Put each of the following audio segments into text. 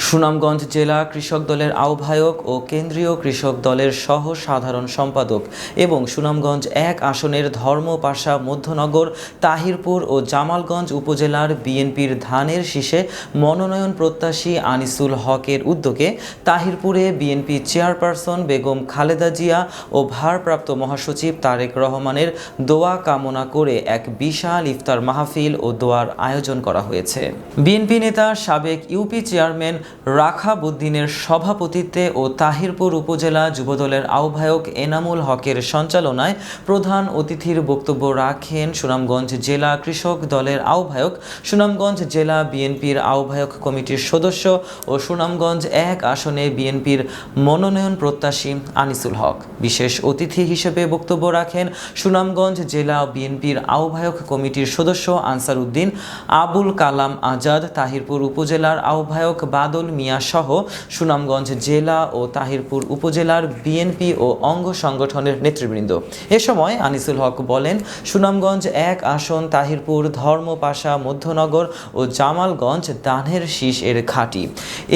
সুনামগঞ্জ জেলা কৃষক দলের আহ্বায়ক ও কেন্দ্রীয় কৃষক দলের সহ সাধারণ সম্পাদক এবং সুনামগঞ্জ ১ আসনের ধর্মপাশা মধ্যনগর, তাহিরপুর ও জামালগঞ্জ উপজেলার বিএনপির ধানের শীষে মনোনয়ন প্রত্যাশী আনিসুল হকের উদ্যোগে তাহিরপুরে বিএনপি চেয়ারপারসন বেগম খালেদা জিয়া ও ভারপ্রাপ্ত মহাসচিব তারেক রহমানের দোয়া কামনা করে এক বিশাল ইফতার মাহফিল ও দোয়ার আয়োজন করা হয়েছে। বিএনপি নেতা সাবেক ইউপি চেয়ারম্যান রাখাবউদ্দিনের সভাপতিত্বে ও তাহিরপুর উপজেলা যুবদলের আহ্বায়ক এনামুল হকের সঞ্চালনায় প্রধান অতিথির বক্তব্য রাখেন সুনামগঞ্জ জেলা কৃষক দলের আহ্বায়ক, সুনামগঞ্জ জেলা বিএনপির আহ্বায়ক কমিটির সদস্য ও সুনামগঞ্জ ১ আসনে বিএনপির মনোনয়ন প্রত্যাশী আনিসুল হক। বিশেষ অতিথি হিসেবে বক্তব্য রাখেন সুনামগঞ্জ জেলা বিএনপির আহ্বায়ক কমিটির সদস্য আনসার উদ্দিন, আবুল কালাম আজাদ, তাহিরপুর উপজেলার আহ্বায়ক বাদল মিয়া সহ সুনামগঞ্জ জেলা ও তাহিরপুর উপজেলার বিএনপি ও অঙ্গ সংগঠনের নেতৃবৃন্দ। এ সময় আনিসুল হক বলেন, সুনামগঞ্জ ১ আসন তাহিরপুর, ধর্মপাশা মধ্যনগর ও জামালগঞ্জ ধানের শীষ এর ঘাঁটি।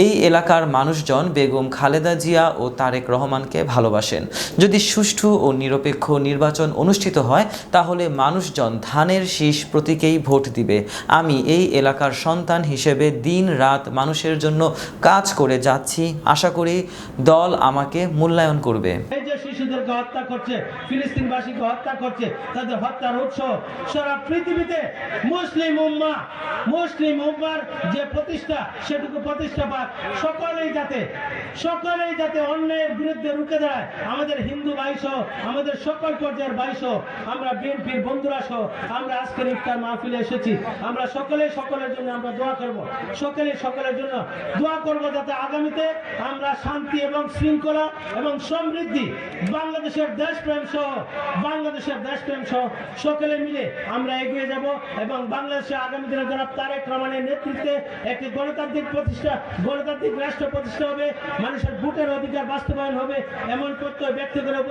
এই এলাকার মানুষজন বেগম খালেদা জিয়া ও তারেক রহমানকে ভালোবাসেন। যদি সুষ্ঠু ও নিরপেক্ষ নির্বাচন অনুষ্ঠিত হয় তাহলে মানুষজন ধানের শীষ প্রতীকেই ভোট দিবে। আমি এই এলাকার সন্তান হিসেবে দিন রাত মানুষের জন্য কাজ করে যাচ্ছি। আশা করি দল আমাকে মূল্যায়ন করবে। এই যে শিশুদেরকে হত্যা করছে, ফিলিস্তিনবাসীকে হত্যা করছে, তাদের হত্যার উৎস সারা পৃথিবীতে মুসলিম উম্মার যে প্রতিষ্ঠা, সেটুকু প্রতিষ্ঠা পাক। সকলেই যাতে অন্যায়ের বিরুদ্ধে রুখে দাঁড়ায়। আমাদের হিন্দু ভাই সহ, আমাদের সকল পর্যায়ের ভাই সহ, আমরা বিএনপির বন্ধুরা সহ আমরা আজকের ইফতার মাহফিলে এসেছি। আমরা সকলের জন্য আমরা দোয়া করব, সকলের জন্য দোয়া করব যাতে আগামীতে আমরা শান্তি এবং শৃঙ্খলা এবং সমৃদ্ধি, বাংলাদেশের দেশপ্রেম সহ সকলে মিলে আমরা এগিয়ে যাব এবং বাংলাদেশে আগামী দিনে জনাব তারেক রহমানের নেতৃত্বে একটি গণতান্ত্রিক রাষ্ট্র প্রতিষ্ঠা হবে, মানুষের ভোটের অধিকার বাস্তবায়ন হবে, এমন প্রত্যয় ব্যক্ত করে